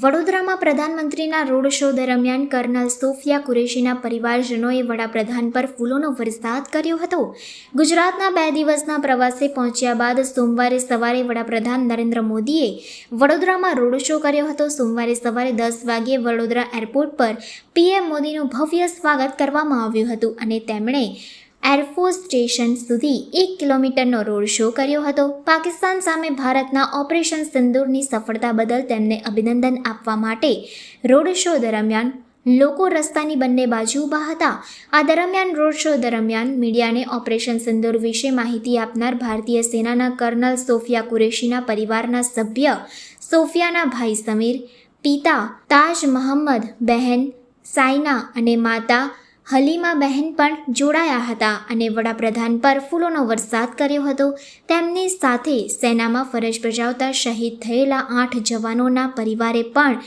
વડોદરામાં પ્રધાનમંત્રીના road show દરમિયાન કર્નલ સોફિયા કુરેશીના પરિવારજનોએ વડાપ્રધાન પર ફૂલોનો વરસાદ કર્યો હતો. ગુજરાતના 2 દિવસના પ્રવાસે પહોંચ્યા બાદ સોમવારે સવારે વડાપ્રધાન નરેન્દ્ર મોદીએ વડોદરામાં રોડ શો કર્યો હતો. સોમવારે સવારે 10 વાગ્યે વડોદરા એરપોર્ટ પર પીએમ મોદીનું ભવ્ય સ્વાગત કરવામાં આવ્યું હતું અને તેમણે એરફોર્સ સ્ટેશન સુધી 1 કિલોમીટરનો રોડ શો કર્યો હતો. પાકિસ્તાન સામે ભારતના ઓપરેશન સિંદૂરની સફળતા બદલ તેમને અભિનંદન આપવા માટે રોડ શો દરમિયાન લોકો રસ્તાની બંને બાજુ ઊભા હતા. આ દરમિયાન રોડ શો દરમિયાન મીડિયાને ઓપરેશન સિંદૂર વિશે માહિતી આપનાર ભારતીય સેનાના કર્નલ સોફિયા કુરેશીના પરિવારના સભ્ય સોફિયાના ભાઈ સમીર, પિતા તાજ મહમ્મદ, બહેન સાયના અને માતા હલીમા બહેન પણ જોડાયા હતા અને વડાપ્રધાન પર ફૂલોનો વરસાદ કર્યો હતો. તેમની સાથે સેનામાં ફરજ બજાવતા શહીદ થયેલા 8 જવાનોના પરિવારે પણ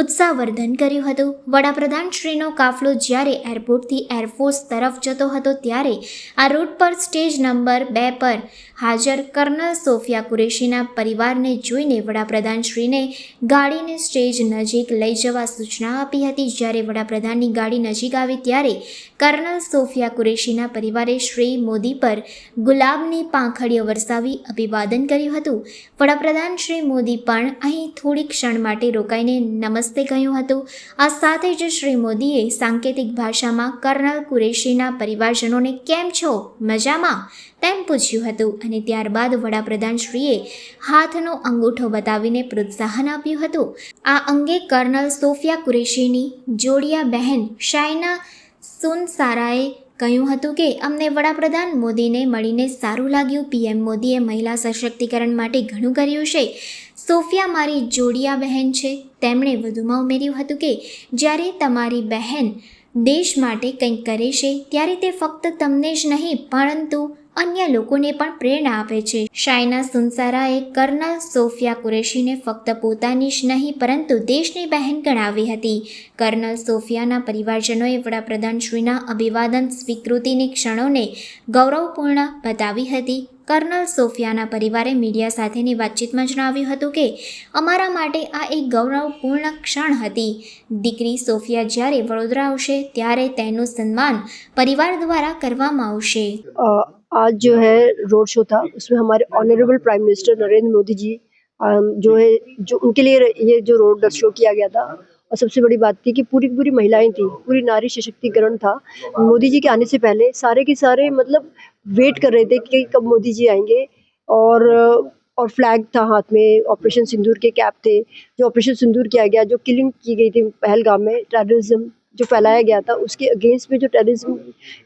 ઉત્સાહવર્ધન કર્યું હતું. વડાપ્રધાન શ્રીનો કાફલો જ્યારે એરપોર્ટથી એરફોર્સ તરફ જતો હતો ત્યારે આ રૂટ પર સ્ટેજ નંબર 2 પર હાજર કર્નલ સોફિયા કુરેશીના પરિવારને જોઈને વડાપ્રધાન શ્રીને ગાડીને સ્ટેજ નજીક લઈ જવા સૂચના આપી હતી. જ્યારે વડાપ્રધાનની ગાડી નજીક આવી ત્યારે કર્નલ સોફિયા કુરેશીના પરિવારે શ્રી મોદી પર ગુલાબની પાંખડીઓ વરસાવી અભિવાદન કર્યું હતું. વડાપ્રધાન શ્રી મોદી પણ અહીં થોડી ક્ષણ માટે રોકાઈને નમસ્તે કહ્યું હતું. આ સાથે જ શ્રી મોદીએ સાંકેતિક ભાષામાં કર્નલ કુરેશીના પરિવારજનોને કેમ છો, મજામાં તેમ પૂછ્યું હતું અને ત્યારબાદ વડાપ્રધાન શ્રીએ હાથનો અંગૂઠો બતાવીને પ્રોત્સાહન આપ્યું હતું. આ અંગે કર્નલ સોફિયા કુરેશીની જોડિયા બહેન શાયના સુનસારાએ કહ્યું હતું કે અમને વડાપ્રધાન મોદીને મળીને સારું લાગ્યું. પીએમ મોદીએ મહિલા સશક્તિકરણ માટે ઘણું કર્યું છે. સોફિયા મારી જોડિયા બહેન છે. તેમણે વધુમાં ઉમેર્યું હતું કે જ્યારે તમારી બહેન દેશ માટે કંઈક કરે છે ત્યારે તે ફક્ત તમને જ નહીં પરંતુ અન્ય લોકોને પણ પ્રેરણા આપે છે. શાયના સુનસારાએ કર્નલ સોફિયા કુરેશીને ફક્ત પોતાની જ નહીં પરંતુ દેશની બહેન ગણાવી હતી. કર્નલ સોફિયાના પરિવારજનોએ વડાપ્રધાન શ્રીના અભિવાદન સ્વીકૃતિની ક્ષણોને ગૌરવપૂર્ણ બતાવી હતી. કર્નલ સોફિયાના પરિવારે મીડિયા સાથેની વાતચીતમાં જણાવ્યું હતું કે અમારા માટે આ એક ગૌરવપૂર્ણ ક્ષણ હતી. દીકરી સોફિયા જ્યારે વડોદરા આવશે ત્યારે તેનું સન્માન પરિવાર દ્વારા કરવામાં આવશે. आज जो है रोड शो था उसमें हमारे honourable prime minister Narendra Modi ji जो है जो उनके लिए ये जो रोड शो किया गया था और सबसे बड़ी बात थी कि पूरी महिलाएं थी, पूरी नारी सशक्तिकरण था. मोदी जी के आने से पहले सारे के सारे मतलब वेट कर रहे थे कि कब मोदी जी आएंगे और फ्लैग था हाथ में, ऑपरेशन सिंदूर के कैप थे. जो ऑपरेशन सिंदूर किया गया, जो किलिंग की गई थी पहलगाम में, टेररिज्म जो फैलाया गया था उसके अगेंस्ट में जो टेररिज्म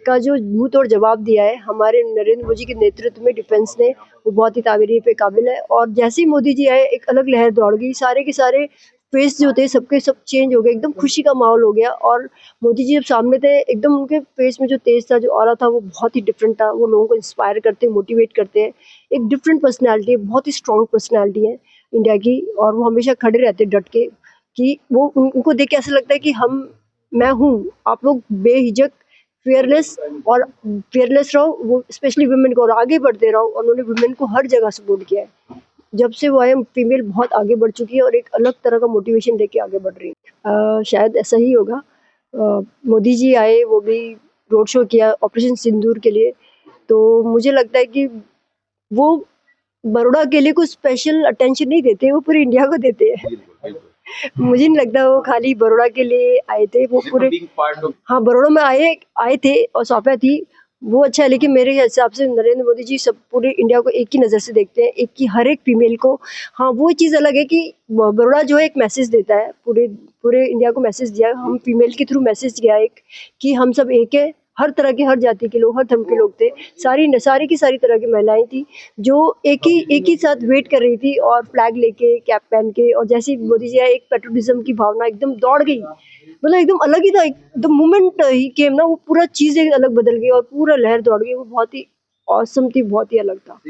का जो मुंह तोड़ जवाब दिया है हमारे नरेंद्र मोदी के नेतृत्व में डिफेंस ने, वो बहुत ही तारीफ पे काबिल है. और जैसे ही मोदी जी आए एक अलग लहर दौड़ गई, सारे के सारे फेस जो थे सबके सब चेंज हो गए, एकदम खुशी का माहौल हो गया. और मोदी जी जब सामने थे एकदम उनके फेस में जो तेज था, जो ऑरा था वो बहुत ही डिफरेंट था. वो लोगों को इंस्पायर करते हैं, मोटिवेट करते हैं. एक डिफरेंट पर्सनैलिटी है, बहुत ही स्ट्रॉन्ग पर्सनैलिटी है इंडिया की. और वो हमेशा खड़े रहते डट के कि वो उनको देख के ऐसा लगता है कि मैं हूँ, आप लोग बेहिचक फेयरलेस रहो, वो स्पेशली वुमेन को, और आगे बढ़ते रहो. उन्होंने वुमेन को हर जगह सपोर्ट किया है. जब से वो आए फीमेल बहुत आगे बढ़ चुकी है और एक अलग तरह का मोटिवेशन लेके आगे बढ़ रही है. शायद ऐसा ही होगा. मोदी जी आए, वो भी रोड शो किया ऑपरेशन सिंदूर के लिए, तो मुझे लगता है कि वो बड़ौदा के लिए कुछ स्पेशल अटेंशन नहीं देते, वो पूरे इंडिया को देते हैं. मुझे नहीं लगता वो खाली बड़ौदा के लिए आए थे, वो पूरे हाँ बड़ौदा में आए थे और सोफिया थी, वो अच्छा है. लेकिन मेरे हिसाब से नरेंद्र मोदी जी सब पूरे इंडिया को एक ही नज़र से देखते हैं, एक की हर एक फीमेल को. हाँ वो चीज़ अलग है कि बड़ौदा जो है एक मैसेज देता है, पूरे इंडिया को मैसेज दिया. हम फीमेल के थ्रू मैसेज गया एक कि हम सब एक है. हर तरह के, हर जाति के लोग, हर धर्म के लोग थे. सारी की सारी तरह की महिलाएं थी जो एक ही साथ वेट कर रही थी और फ्लैग लेके, कैप पहन के. और जैसे मोदी जी आए एक पेट्रोलिज्म की भावना एकदम दौड़ गई, मतलब एकदम अलग ही था. द मोमेंट ही केम ना, वो पूरा चीज़ एक अलग बदल गई और पूरा लहर दौड़ गई. वो बहुत ही ऑसम थी, बहुत ही अलग था.